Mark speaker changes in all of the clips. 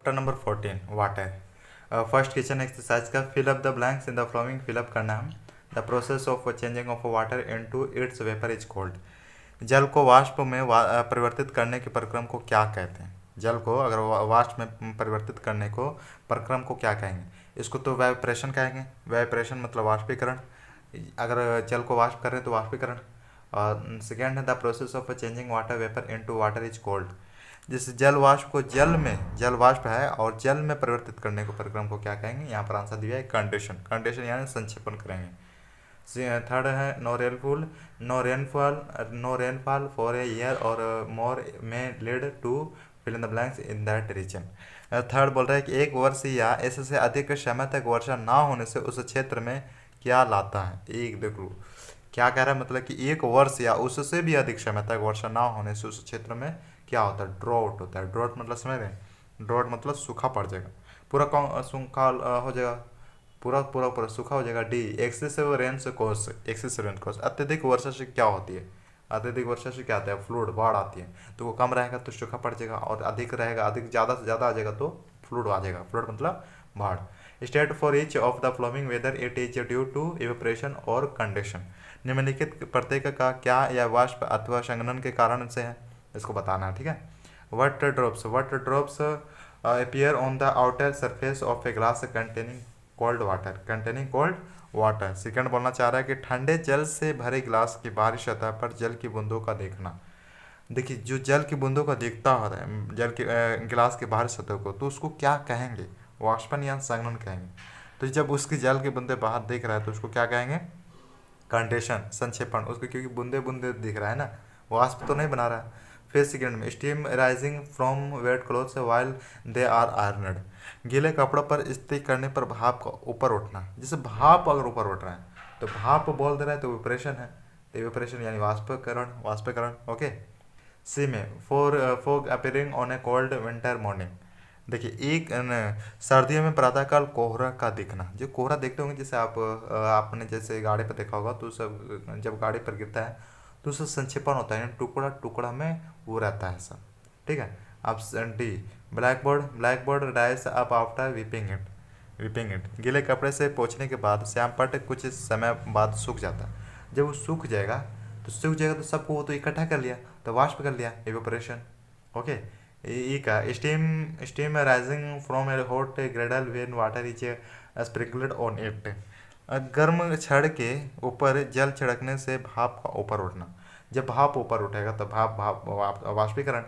Speaker 1: Chapter number 14 water. First question exercise का fill up the blanks in the following fill up करना है। The process of changing of water into its vapour is called. जल को वाष्प में परिवर्तित करने के प्रक्रम को क्या कहते हैं? जल को अगर वाष्प में परिवर्तित करने को प्रक्रम को क्या कहेंगे? इसको तो वेपरेशन कहेंगे। वेपरेशन मतलब वाष्पीकरण। अगर जल को वाष्प करें तो वाष्पीकरण। और सेकेंड है the process of changing water vapour into water is cold. जिस जल वाष्प को जल वाष्प है और जल में परिवर्तित करने को प्रक्रम को क्या कहेंगे? यहाँ पर आंसर दिया है कंडेंसेशन। कंडेंसेशन यानी संक्षेपण करेंगे। थर्ड है no rainfall for a year और more may lead to fill in the blanks in that region. Third बोल रहा है कि एक वर्ष या इससे से अधिक समय तक वर्षा ना होने से उस क्षेत्र में क्या लाता है? एक देखो क्या कह रहा है, मतलब कि एक वर्ष या उससे भी अधिक समय तक वर्षा ना होने से उस क्षेत्र में क्या होता है? ड्रॉट होता है। ड्रॉट मतलब समझ रहे हैं? ड्रॉट मतलब सूखा पड़ जाएगा, पूरा सूखा हो जाएगा, पूरा सूखा हो जाएगा। डी एक्सेसिव रेन से कॉज, एक्सेसिव रेन कॉज अत्यधिक वर्षा से क्या होती है? अत्यधिक वर्षा से क्या आता है? फ्लूड, बाढ़ आती है। तो वो कम रहेगा तो सूखा पड़ जाएगा, और अधिक रहेगा, अधिक ज़्यादा से ज़्यादा आ जाएगा तो फ्लूड आ जाएगा। फ्लूड मतलब बाढ़। State for each of the following whether it is due to evaporation और कंडेंसेशन। निम्नलिखित प्रत्येक का क्या या वाष्प अथवा संघनन के कारण से है, इसको बताना है। ठीक है। Water drops appear on the outer surface of a glass containing cold water. Second बोलना चाह रहा है कि ठंडे जल से भरे गिलास की बाहरी सतह पर जल की बूंदों का देखना। देखिए जो जल की बूंदों का देखता हो रहा है जल के गिलास के बाहरी सतह को, तो उसको क्या कहेंगे? वाष्पन या संघनन कहेंगे। तो जब उसकी जल की बूंदे बाहर देख रहा है तो उसको क्या कहेंगे? कंडेंसेशन, संक्षेपण। उसको क्योंकि बूंदे बूंदे दिख रहा है ना, वाष्प तो नहीं बना रहा है। फिर सेकेंड में steam rising from wet clothes while they are ironed. गीले कपड़ों पर इस्त्री करने पर भाप का ऊपर उठना। जैसे भाप अगर ऊपर उठ रहा है तो भाप बोल दे रहा है तो इवेपोरेशन है। तो इवेपोरेशन यानी वाष्पीकरण। ओके। सी में fog appearing on A cold winter morning. देखिए एक सर्दियों में प्रातःकाल कोहरा का दिखना। जो कोहरा देखते होंगे, जैसे आपने जैसे गाड़ी पर देखा होगा, तो सब जब गाड़ी पर गिरता है तो उससे संक्षेपण होता है, टुकड़ा टुकड़ा में वो रहता है सब। ठीक है। अब D blackboard dries up after wiping it. गीले कपड़े से पोंछने के बाद श्यामपट्ट कुछ समय बाद सूख जाता है। जब वो सूख जाएगा तो सबको वो तो इकट्ठा कर लिया, तो वाष्प कर लिया, इवेपोरेशन। ओके। ई का steam rising from A hot Gradle when water is sprinkled on it. गर्म छड़ के ऊपर जल छिड़कने से भाप का ऊपर उठना। जब भाप ऊपर उठेगा तो वाष्पीकरण,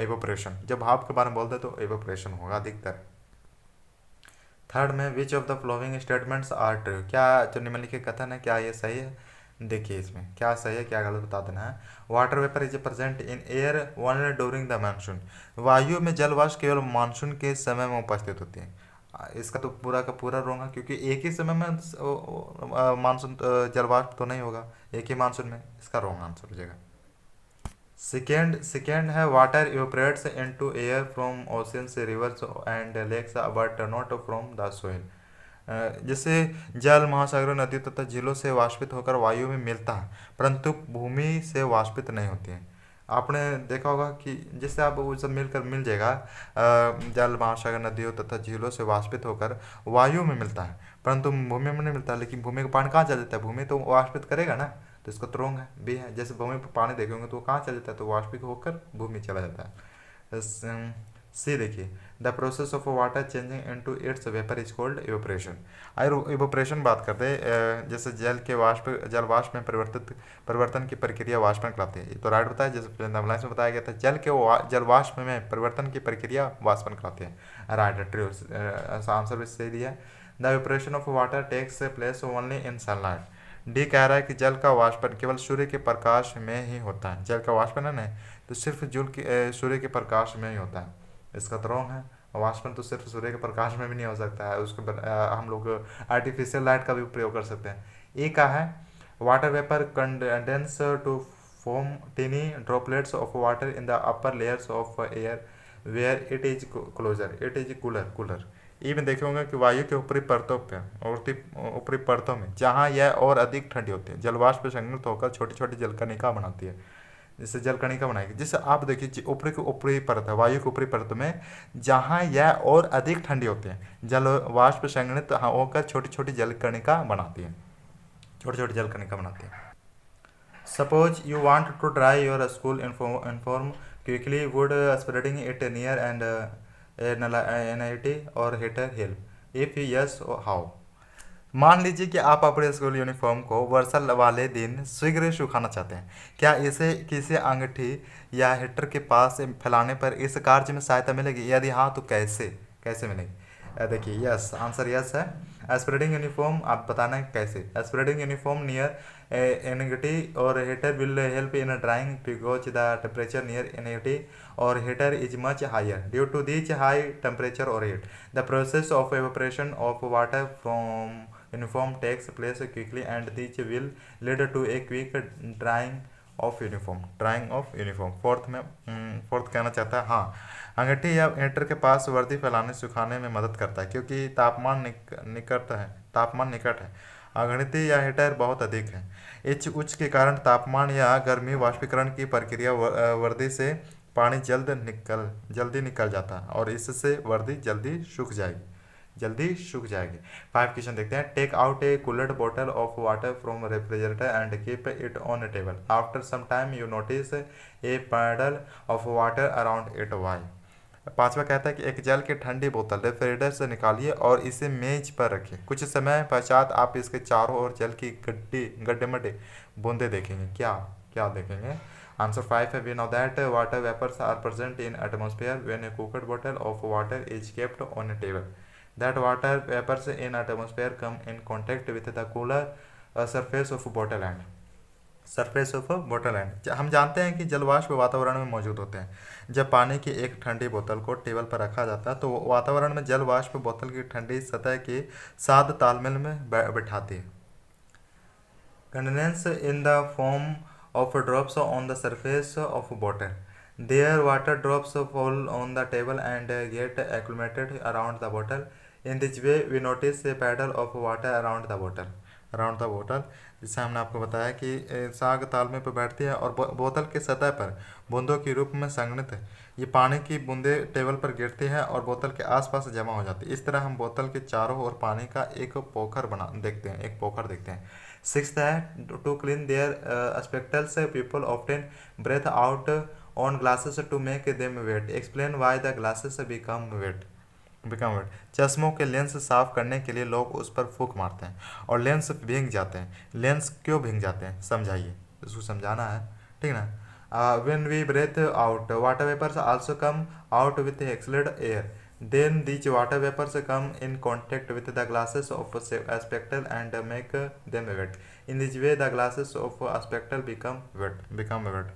Speaker 1: इवेपोरेशन। जब भाप के बारे में बोलते तो इवेपोरेशन होगा अधिकतर। थर्ड में which of the following statements are true. क्या जो निम्नलिखित कथन है क्या ये सही है? देखिए इसमें क्या सही है क्या गलत बता देना है। Water vapour is present in air only during the monsoon. वायु में जलवाष्प केवल मानसून के समय में उपस्थित होती है। इसका तो पूरा का पूरा रॉन्ग है, क्योंकि एक ही समय में मानसून जलवाष्प तो नहीं होगा एक ही मानसून में। इसका रॉन्ग आंसर हो जाएगा। सेकेंड है water evaporates into air from oceans rivers and lakes but not from the soil. जैसे जल महासागरों, नदियों तथा झीलों से वाष्पित होकर वायु में मिलता है, परंतु भूमि से वाष्पित नहीं होती है। आपने देखा होगा कि जैसे आप वो सब मिल जाएगा, जल महासागर, नदियों तथा झीलों से वाष्पित होकर वायु में मिलता है, परंतु भूमि में नहीं मिलता। लेकिन भूमि का पानी कहाँ चल जाता है? भूमि तो वाष्पित करेगा ना, तो इसका तो रॉन्ग है, बी है। जैसे भूमि पर पानी देखेंगे तो वो कहाँ चल जाता है? तो वाष्पित होकर भूमि चला जाता है। सी देखिए the process of water changing into its vapour is called evaporation. अगर इवेपोरेशन बात करते हैं, जैसे जल वाष्प में परिवर्तन की प्रक्रिया वाष्पन कहलाती है। ये तो राइट बताया, जैसे नवलाइंस में बताया गया था जल वाष्प में परिवर्तन की प्रक्रिया वाष्पन कहलाती है। राइट, ट्रू आंसर भी सही दिया। The evaporation of water takes place only in sunlight. D कह रहा है कि जल का वाष्पन केवल सूर्य के प्रकाश में ही होता है। जल का वाष्पन है ना, तो सिर्फ सूर्य के प्रकाश में ही होता है। इसका तो रॉन्ग है। वाष्पन तो सिर्फ सूर्य के प्रकाश में भी नहीं हो सकता है, उसके हम लोग आर्टिफिशियल लाइट का भी प्रयोग कर सकते हैं। ए का है water vapour condense to form tiny droplets of water in the upper layers of air where it is cooler. E में देखे होंगे कि वायु के ऊपरी परतों में जहाँ यह और अधिक ठंडी होती है, जलवाष्प संघनित होकर छोटी छोटी जलकणिका बनाती है। जिससे जल कणिका बनाएगी। जैसे आप देखिए ऊपरी की ऊपरी परत है, वायु की ऊपरी परत में जहाँ यह और अधिक ठंडी होती है, जल वाष्प संघनित होकर छोटी छोटी जल कणिका बनाती है, छोटी छोटी जल कणिका बनाती है। Suppose you want to dry your school uniform quickly, would spreading it near and NIT और heater help, if yes how. मान लीजिए कि आप अपने स्कूल यूनिफॉर्म को वर्षा वाले दिन शीघ्र सुखाना चाहते हैं, क्या इसे किसी अंगीठी या हीटर के पास फैलाने पर इस कार्य में सहायता मिलेगी? यदि हाँ तो कैसे कैसे मिलेगी? देखिए यस, आंसर यस है। स्प्रेडिंग यूनिफॉर्म, आप बताना है कैसे। Spreading uniform near anxiety or heater will help in drying because the temperature near anxiety or heater is much higher due to this high temperature or heat. The process of evaporation of water from uniform takes place quickly and this will lead to a quick drying of uniform, drying of uniform. Fourth कहना चाहता है हाँ, अंगीठी या heater के पास वर्दी फैलाने सुखाने में मदद करता है क्योंकि तापमान निकट है, अंगीठी या हीटर बहुत अधिक है। इस उच्च के कारण तापमान या गर्मी वाष्पीकरण की प्रक्रिया वर्दी से पानी जल्दी निकल जाता है और इससे वर्दी जल्दी सूख जाएगी। 5 क्वेश्चन देखते हैं। Take out a cooled bottle of water from refrigerator and keep it on a table, after some time you notice a puddle of water around it, why. 5वां कहता है कि एक जल की ठंडी बोतल रेफ्रिजरेटर से निकालिए और इसे मेज पर रखिए, कुछ समय पश्चात आप इसके चारों ओर जल की गड्ढे बूंदे देखेंगे। क्या क्या देखेंगे? आंसर 5 है, we know that water vapours are present in atmosphere when a cooked bottle of water is kept on a table, that water vapors in atmosphere come in contact with the cooler surface of bottle end। हम जानते हैं कि जलवाष्प वातावरण में मौजूद होते हैं। जब पानी की एक ठंडी बोतल को टेबल पर रखा जाता है तो वातावरण में जलवाष्प बोतल की ठंडी सतह के साथ तालमेल में बैठाती है। Condense in the form of drops on the surface of water, their water drops fall on the table and get accumulated around the bottle, in this way we notice a puddle of water around the bottle। जिससे हमने आपको बताया कि साग तालमेल पर बैठती है और बोतल के सतह पर बूंदों के रूप में संघनित है। ये पानी की बूंदें टेबल पर गिरती है और बोतल के आसपास जमा हो जाती है। इस तरह हम बोतल के चारों ओर पानी का एक पोखर देखते हैं। 6th है, to clean their spectacles people often breathe out on glasses to make them wet, explain why the glasses become wet. चश्मों के लेंस साफ करने के लिए लोग उस पर फूंक मारते हैं और लेंस भीग जाते हैं। लेंस क्यों भीग जाते हैं समझाइए, इसको समझाना है, ठीक ना। When we breathe out water vapours also come out with exhaled air, then these water vapors come in contact with the glasses of spectle and make them wet, in this way the glasses of spectle become wet।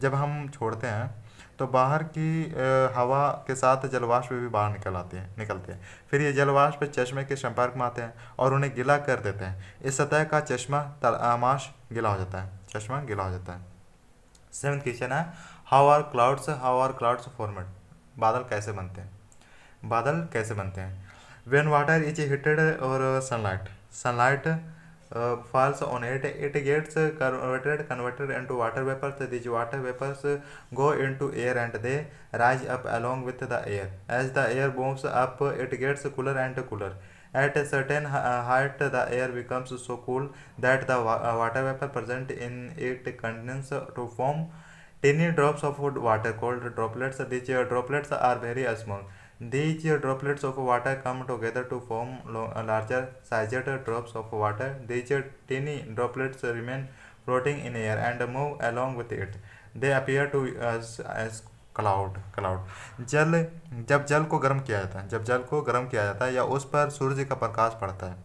Speaker 1: जब हम छोड़ते हैं तो बाहर की हवा के साथ जलवाष्प भी बाहर निकलते हैं। फिर ये जलवाष्प चश्मे के संपर्क में आते हैं और उन्हें गीला कर देते हैं। इस सतह का चश्मा गीला हो जाता है। 7th क्वेश्चन है, हाउ आर क्लाउड्स फॉर्मेड, बादल कैसे बनते हैं? When water is heated or sunlight falls on it, it gets converted into water vapors. These water vapors go into air and they rise up along with the air. As the air moves up, it gets cooler and cooler. At a certain height, the air becomes so cool that the water vapor present in it condense to form tiny drops of water called droplets. These droplets are very small. These droplets of water come together to form larger sized drops of water. These tiny droplets remain floating in air and move along with it. They appear to us as cloud। जब जल को गर्म किया जाता है या उस पर सूर्य का प्रकाश पड़ता है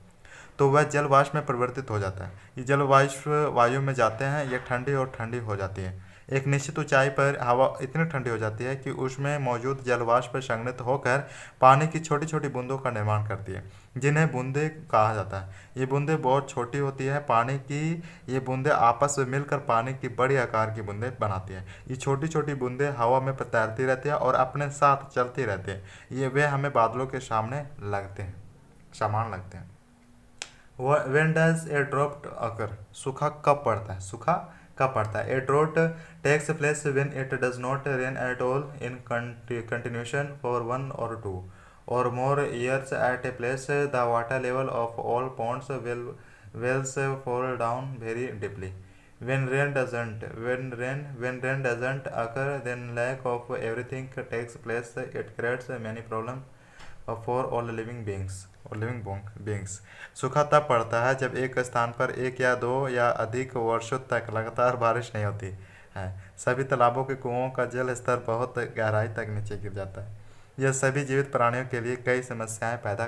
Speaker 1: तो वह जल वाष्प में परिवर्तित हो जाता है। ये जल वाष्प वायु में जाते हैं, ये ठंडी हो जाती है। एक निश्चित ऊंचाई पर हवा इतनी ठंडी हो जाती है कि उसमें मौजूद जलवाष्प संघनित होकर पानी की छोटी छोटी बूंदों का निर्माण करती है, जिन्हें बूंदें कहा जाता है। ये बूंदें बहुत छोटी होती है। पानी की ये बूंदें आपस में मिलकर पानी की बड़ी आकार की बूंदें बनाती है। ये छोटी छोटी बूंदें हवा में तैरती रहती है और अपने साथ चलती रहती है। वे हमें बादलों के समान लगते हैं। When does a drop occur? सूखा कब कब पड़ता है। A drought takes place when it does not rain at all in continuation for 1 or 2 or more years at a place. The water level of all ponds wells fall down very deeply. When rain doesn't occur, then lack of everything takes place. It creates many problems for all living beings. सूखा तब पड़ता है जब एक स्थान पर 1 या 2 या अधिक वर्षों तक लगातार बारिश नहीं होती है। सभी तालाबों के कुओं का जल स्तर बहुत गहराई तक नीचे गिर जाता है। यह सभी जीवित प्राणियों के लिए कई समस्याएं पैदा